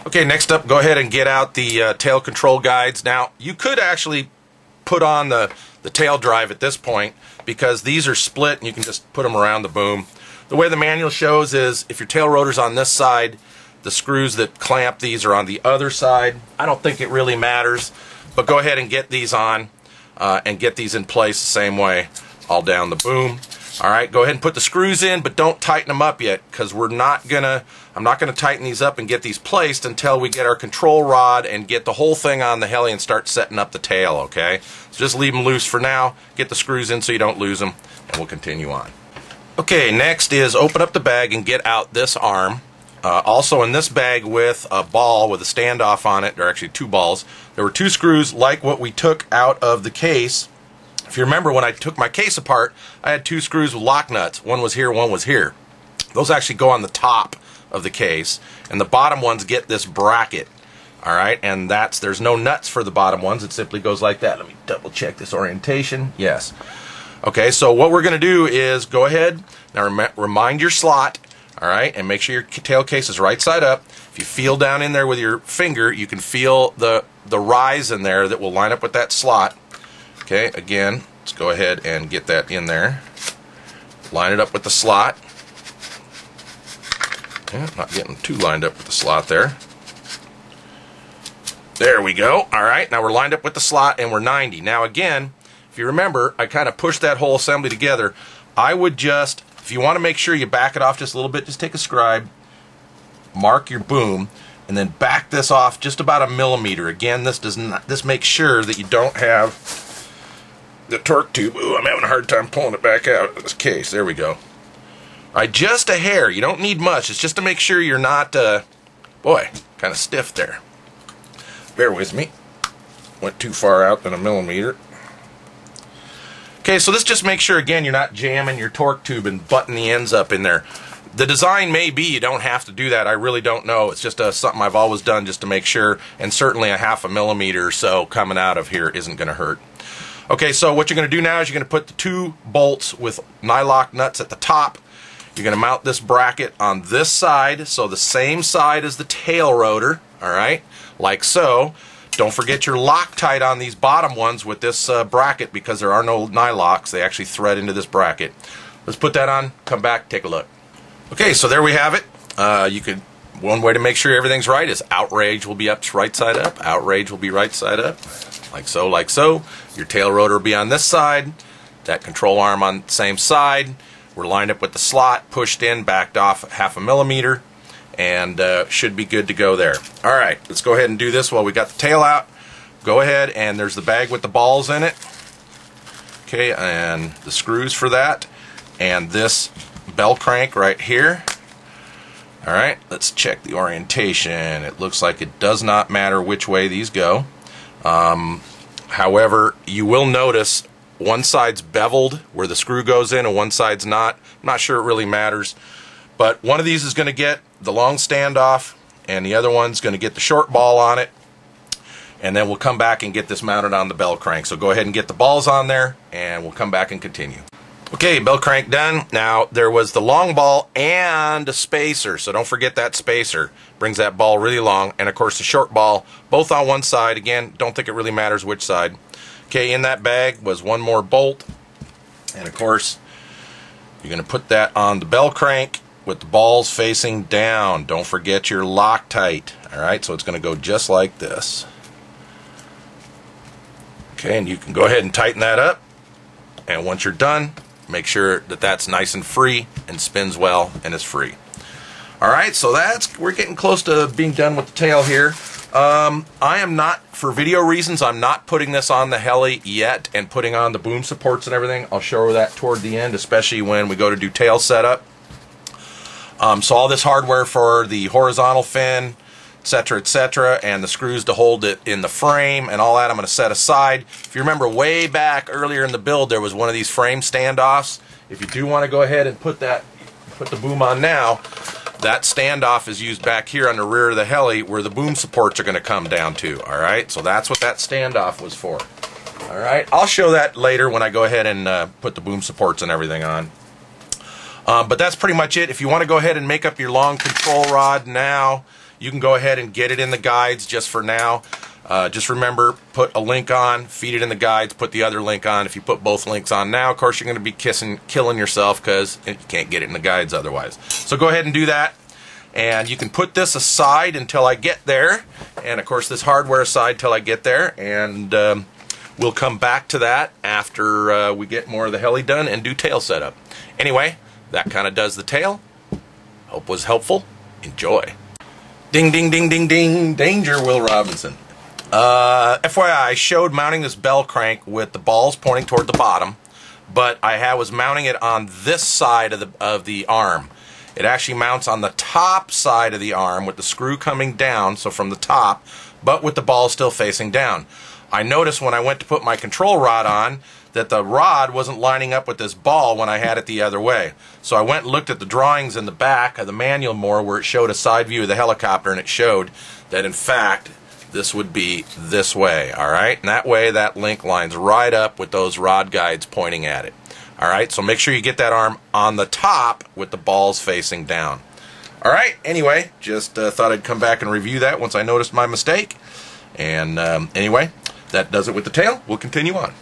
Okay, next up, go ahead and get out the tail control guides. Now, you could actually put on the tail drive at this point because these are split and you can just put them around the boom. The way the manual shows is if your tail rotor's on this side, the screws that clamp these are on the other side. I don't think it really matters, but go ahead and get these on and get these in place the same way all down the boom. Alright, go ahead and put the screws in, but don't tighten them up yet because I'm not gonna tighten these up and get these placed until we get our control rod and get the whole thing on the heli and start setting up the tail, okay? So just leave them loose for now, get the screws in so you don't lose them, and we'll continue on. Okay, next is open up the bag and get out this arm. Also in this bag with a ball with a standoff on it, there are actually two balls, there were two screws like what we took out of the case. If you remember, when I took my case apart, I had two screws with lock nuts. One was here, one was here. Those actually go on the top of the case, and the bottom ones get this bracket. Alright, and there's no nuts for the bottom ones. It simply goes like that. Let me double check this orientation. Yes. Okay, so what we're going to do is go ahead, now remind your slot, alright, and make sure your tail case is right side up. If you feel down in there with your finger, you can feel the rise in there that will line up with that slot. Okay, again, let's go ahead and get that in there. Line it up with the slot. Okay, not getting too lined up with the slot there. There we go. Alright, now we're lined up with the slot and we're 90. Now again, if you remember, I kind of pushed that whole assembly together. I would just, if you want to make sure you back it off just a little bit, just take a scribe, mark your boom, and then back this off just about a millimeter. Again, this makes sure that you don't have the torque tube. Ooh, I'm having a hard time pulling it back out of this case. There we go. Alright, just a hair. You don't need much. It's just to make sure you're not, boy, kind of stiff there. Bear with me. Went too far out than a millimeter. Okay, so this just makes sure, again, you're not jamming your torque tube and butting the ends up in there. The design may be you don't have to do that. I really don't know. It's just something I've always done just to make sure, and certainly a half a millimeter or so coming out of here isn't going to hurt. Okay, so what you're going to do now is you're going to put the two bolts with nylock nuts at the top. You're going to mount this bracket on this side, so the same side as the tail rotor, alright, like so. Don't forget your Loctite on these bottom ones with this bracket because there are no nylocks. They actually thread into this bracket. Let's put that on, come back, take a look. Okay, so there we have it. One way to make sure everything's right is outrage will be up right side up, outrage will be right side up. Like so, like so. Your tail rotor will be on this side. That control arm on the same side. We're lined up with the slot, pushed in, backed off half a millimeter, and should be good to go there. Alright, let's go ahead and do this while we got the tail out. Go ahead, and there's the bag with the balls in it. Okay, and the screws for that. And this bell crank right here. Alright, let's check the orientation. It looks like it does not matter which way these go. However, you will notice one side's beveled where the screw goes in and one side's not. I'm not sure it really matters. But one of these is going to get the long standoff and the other one's going to get the short ball on it. And then we'll come back and get this mounted on the bell crank. So go ahead and get the balls on there and we'll come back and continue. Okay, bell crank done. Now there was the long ball and a spacer, so don't forget that spacer. Brings that ball really long, and of course the short ball, both on one side. Again, don't think it really matters which side. Okay, in that bag was one more bolt, and of course you're going to put that on the bell crank with the balls facing down. Don't forget your Loctite. Alright, so it's going to go just like this. Okay, and you can go ahead and tighten that up, and once you're done, make sure that that's nice and free and spins well and is free. Alright, so we're getting close to being done with the tail here. I am not, for video reasons, I'm not putting this on the heli yet and putting on the boom supports and everything. I'll show you that toward the end, especially when we go to do tail setup. So all this hardware for the horizontal fin, etc., and the screws to hold it in the frame and all that I'm going to set aside. If you remember way back earlier in the build, there was one of these frame standoffs. If you do want to go ahead and put the boom on now, that standoff is used back here on the rear of the heli where the boom supports are going to come down to. Alright, so that's what that standoff was for. Alright, I'll show that later when I go ahead and put the boom supports and everything on. But that's pretty much it. If you want to go ahead and make up your long control rod now, you can go ahead and get it in the guides just for now. Just remember, put a link on, feed it in the guides, put the other link on. If you put both links on now, of course, you're going to be killing yourself because you can't get it in the guides otherwise. So go ahead and do that. And you can put this aside until I get there. And, of course, this hardware aside till I get there. And we'll come back to that after we get more of the heli done and do tail setup. Anyway, that kind of does the tail. Hope was helpful. Enjoy. Ding, ding, ding, ding, ding. Danger, Will Robinson. FYI, I showed mounting this bell crank with the balls pointing toward the bottom, but I was mounting it on this side of the arm. It actually mounts on the top side of the arm with the screw coming down, so from the top, but with the ball still facing down. I noticed when I went to put my control rod on that the rod wasn't lining up with this ball when I had it the other way. So I went and looked at the drawings in the back of the manual more where it showed a side view of the helicopter, and it showed that in fact this would be this way, alright? And that way that link lines right up with those rod guides pointing at it. Alright, so make sure you get that arm on the top with the balls facing down. Alright, anyway, just thought I'd come back and review that once I noticed my mistake. And anyway, that does it with the tail. We'll continue on.